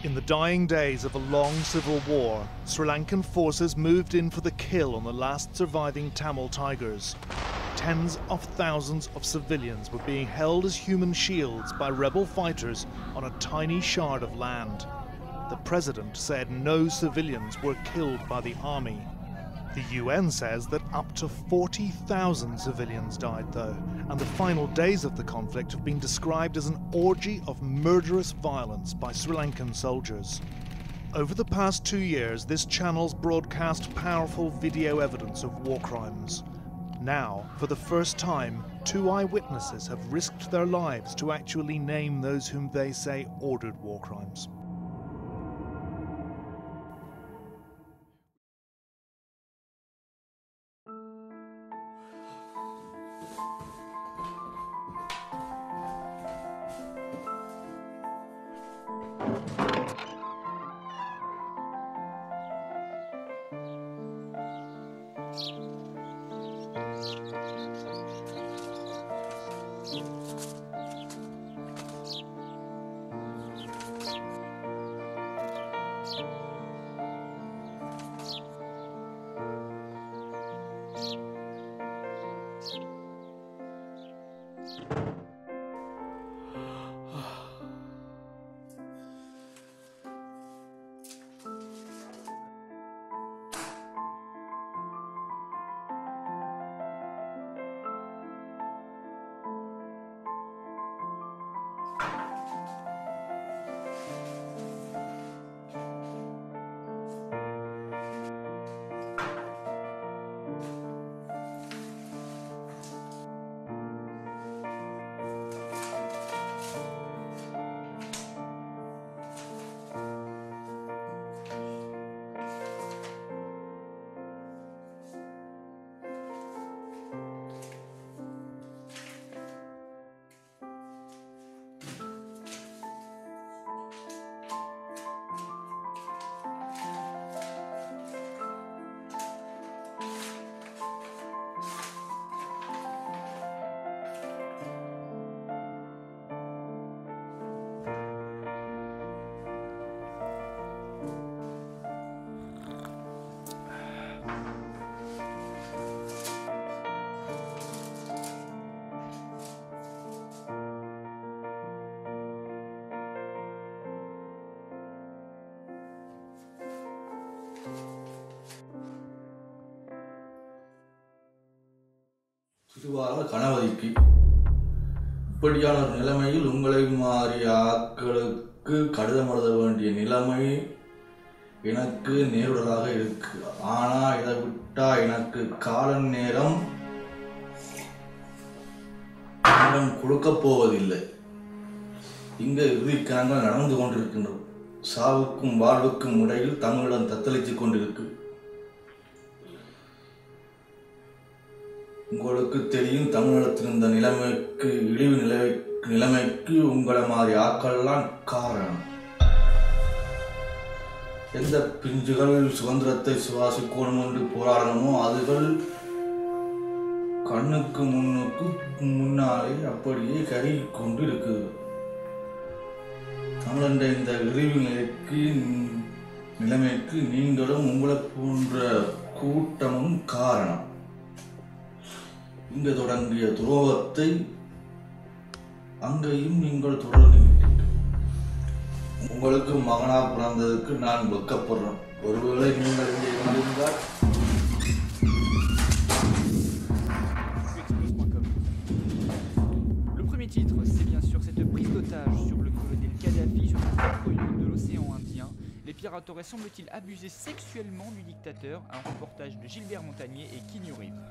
In the dying days of a long civil war, Sri Lankan forces moved in for the kill on the last surviving Tamil Tigers. Tens of thousands of civilians were being held as human shields by rebel fighters on a tiny shard of land. The president said no civilians were killed by the army. The UN says that up to 40,000 civilians died though, and the final days of the conflict have been described as an orgy of murderous violence by Sri Lankan soldiers. Over the past 2 years, this channel's broadcast powerful video evidence of war crimes. Now, for the first time, 2 eyewitnesses have risked their lives to actually name those whom they say ordered war crimes. திருவாளர் கணவதிக்கு இப்படியான ஒரு நிலைமையில் உங்களை மாறிய ஆட்களுக்கு கடிதம் எழுத வேண்டிய நிலைமை எனக்கு நேருடலாக இருக்கு. ஆனா இதை விட்டா எனக்கு கால நேரம் கொடுக்க போவதில்லை. இங்க இறுதிக்கணங்கள் நடந்து கொண்டிருக்கின்றன. சாவுக்கும் வாழ்வுக்கும் இடையில் தமிழிடம் தத்தளித்துக் கொண்டிருக்கு. உங்களுக்கு தெரியும், தமிழகத்தில் இந்த நிலைமைக்கு இழிவு நிலைமைக்கு உங்களை மாதிரி ஆக்கள்லாம் காரணம். எந்த பிஞ்சுகள் சுதந்திரத்தை சுவாசிக்கணும் என்று போராடணுமோ அதுகள் கண்ணுக்கு முன்னாலே அப்படியே கருகி கொண்டு இருக்கு. தமிழண்ட இந்த இழிவு நிலைமைக்கு நீங்களும் உங்களை போன்ற கூட்டமும் காரணம். இங்க தொடங்கிய துரோகத்தை அங்கேயும் நீங்கள் தொடர்கிறீர்கள். உங்களுக்கு மகனா பிறந்ததுக்கு நான் வெக்கப்படுறேன். ஒருவேளை நீங்கள் இங்கே இருந்தால் Le premier titre, c'est bien sûr cette prise d'otage sur le colonel Kadhafi sur le propre yacht de l'océan Indien les pirates auraient semble-t-il abusé sexuellement du dictateur, un reportage de Gilbert Montagnier et Keanu Reeves.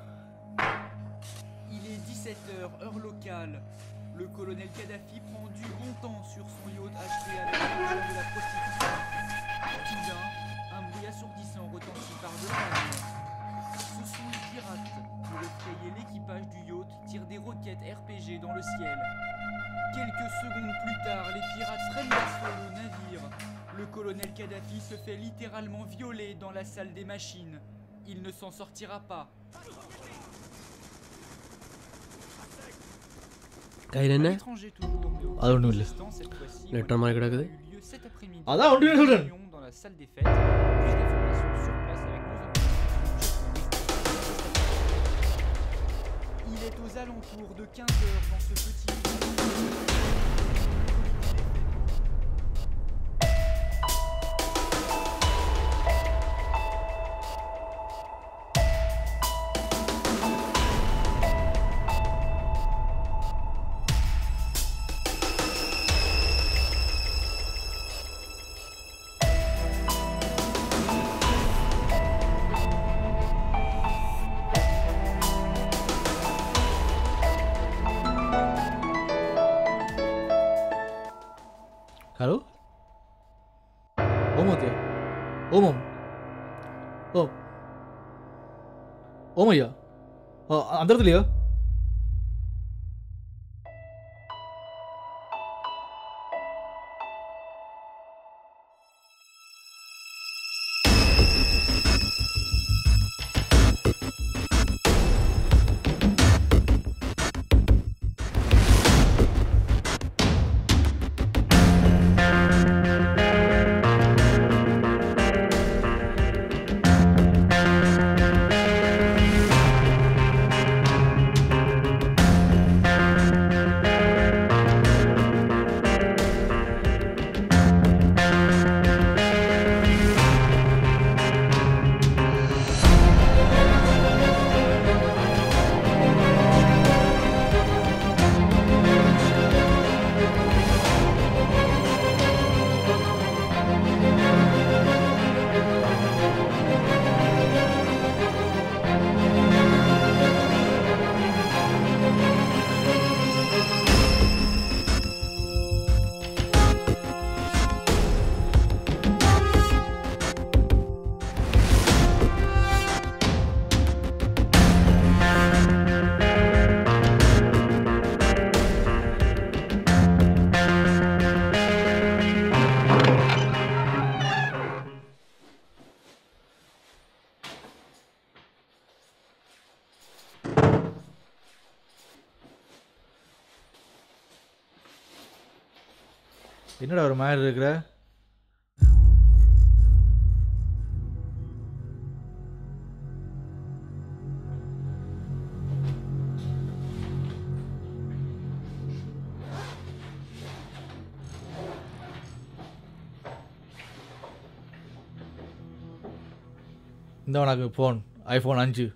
Il est 17h, heure locale. Le colonel Kadhafi prend du bon temps sur son yacht acheté avec l'argent de la prostitution. Soudain, un bruit assourdissant retentit par-delà la mer. Ce sont les pirates. Pour effrayer l'équipage du yacht, tirent des roquettes RPG dans le ciel. Quelques secondes plus tard, les pirates prennent l'assaut au navire. Le colonel Kadhafi se fait littéralement violer dans la salle des machines. Il ne s'en sortira pas. கையில் என்ன அது ஒன்றும் இல்லை letter மாதிரி கிடக்குது அதான் ஒன்றுமே சொல்கிறேன். Il est aux alentours de 15 heures dans ce petit hello ஓமோத்தியா ஓமம் ஓ ஓமையா அந்த இடத்துலையா என்னடா ஒரு மாதிரி இருக்கிற? இந்த உனக்கு ஃபோன் ஐஃபோன் 5.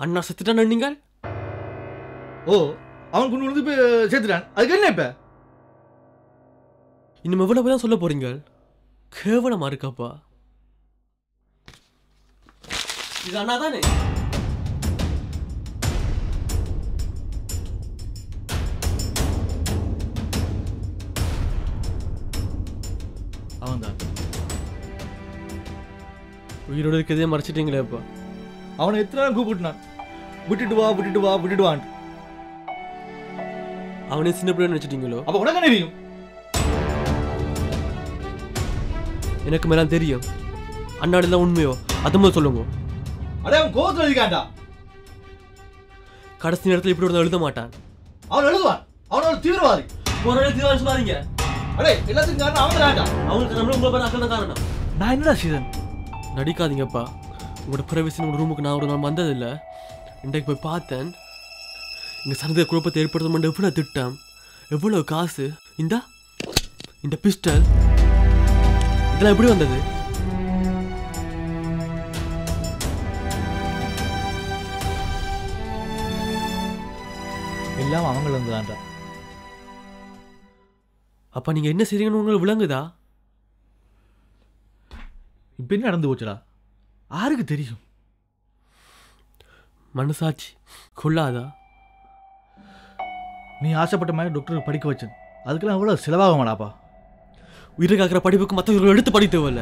அண்ணா செத்துட்டான் நீங்கள்? ஓ, அவன் கொண்டு வந்து போய் சேர்த்துட்டான். அதுக்கு என்ன இப்ப? இன்னும் எவ்வளவு தான் சொல்ல போறீங்க? கேவலமா இருக்காப்பா. இது அண்ணா தானே? அவன் தான். உயிரோடு இருக்கிறதே மறைச்சிட்டீங்களேப்பா. அவனை எத்தனை நாள் கூப்பிட்டுனான், விட்டுட்டு வா விட்டுட்டு வா விட்டுட்டு வான். அவனே சின்ன பிள்ளை நினைச்சிட்டீங்களோ? அப்ப உனக்கு என்ன தெரியும்? எனக்கு மேலாம் தெரியும். அண்ணாடிலாம் உண்மையோ அது மாதிரி சொல்லுங்க. அடே அவன் கோவத்தில் எழுதிக்காண்டா. கடைசி நேரத்தில் இப்படி ஒரு எழுத மாட்டான். அவன் எழுதுவான். அவன் ஒரு தீவிரவாதி. ஒரு தீவிரவாதி சொல்லாதீங்க. அடே எல்லாத்துக்கும் காரணம் அவன் தான்டா. அவனுக்கு நம்மள உங்களை பேர் அக்கறை காரணம். நான் என்னடா சீசன்? நடிக்காதீங்கப்பா. உங்களோட பிரைவசி உங்களோட ரூமுக்கு நான் ஒரு நாள் வந்ததில்லை. இன்றைக்கு போய் பார்த்தேன். இங்கே சந்தேக குழப்பத்தை ஏற்படுத்த மாட்டேன். எவ்வளோ திட்டம் எவ்வளவு காசு? இந்த பிஸ்டல் இதெல்லாம் எப்படி வந்தது? எல்லாம் அவங்கள தான்டா. அப்ப நீங்க என்ன செய்றீங்கன்னு உங்களுக்கு விளங்குதா? இப்ப என்ன நடந்து போச்சுடா? யாருக்கு தெரியும்? மனசாட்சி கொள்ளாதா? நீ ஆசைப்பட்ட மாதிரி டாக்டருக்கு படிக்க வச்சேன், அதுக்கெல்லாம் அவ்வளோ செலவாக மாடாப்பா. உயிரை காக்கிற படிப்புக்கு மற்றவர்கள் எடுத்து படி தேவையில்ல.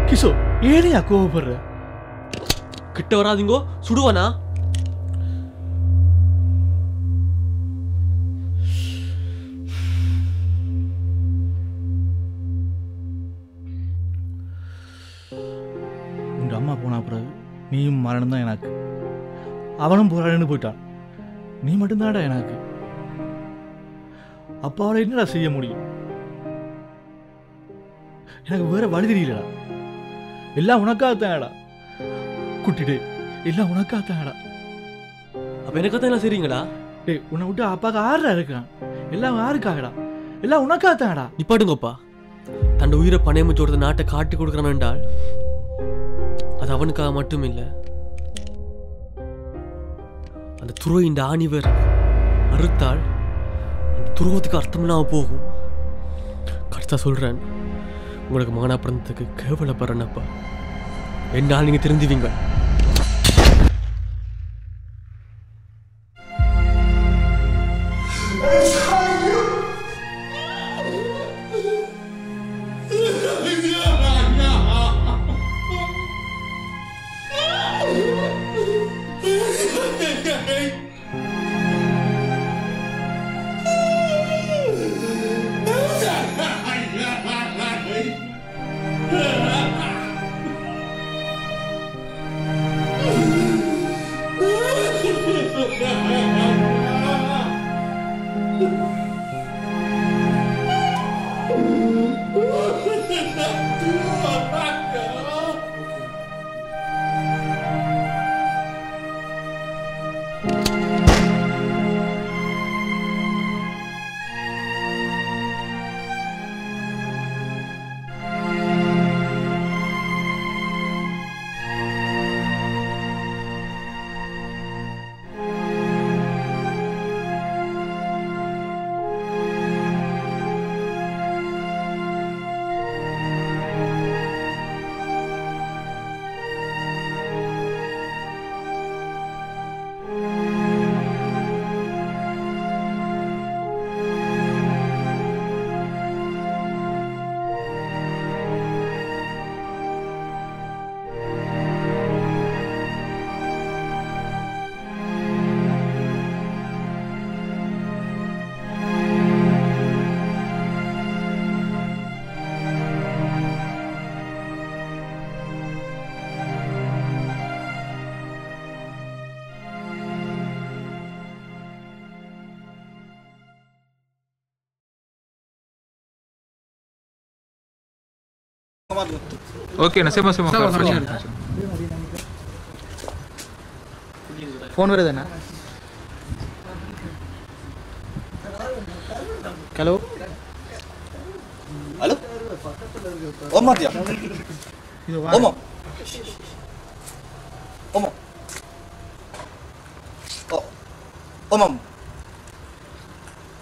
கிஷோ ஏனையா கோவப்படுற? கிட்ட வராதிங்கோ, சுடுவானா? உங்க அம்மா போனா பிறகு நீயும் மரணம் தான் எனக்கு. அவனும் போராடுன்னு போயிட்டான், நீ மட்டும்தான்டா எனக்கு. அப்பாவோட என்னடா செய்ய முடியும்? எனக்கு வேற வழி தெரியலடா. எல்லாம் உனக்காகத்தான்டா குட்டிடே, எல்லாம் உனக்காகத்தான்டா. அப்ப எனக்காக என்ன செய்றீங்களா? டேய், உன்னை விட்டு அப்பாவுக்கு ஆறுடா இருக்கான். எல்லாம் யாருக்காகடா? எல்லாம் உனக்காகத்தான்டா. நிப்பாட்டுங்கப்பா. தன் உயிரை பணையம் வச்சு நாட்டை காட்டி கொடுக்குறான் என்றால் அது அவனுக்காக மட்டும் இல்லை. அந்த துருவின் ஆணி வேற அறுத்தால் அந்த துருவத்துக்கு அர்த்தம்லாம் போகும். கரெக்டா சொல்றேன். உங்களுக்கு மகனா பிறந்ததுக்கு கேவலப்படுறேன்னப்பா. என்னால் நீங்க தெரிஞ்சுவீங்க. Oke, nasema phone வருதுனா? ஹலோ ஹலோ ஓமாத்தியா ஓமா ஓமா ஓமா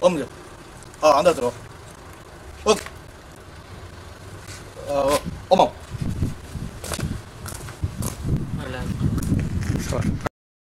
ஓமா அந்த தரோ ஓகே ஓமா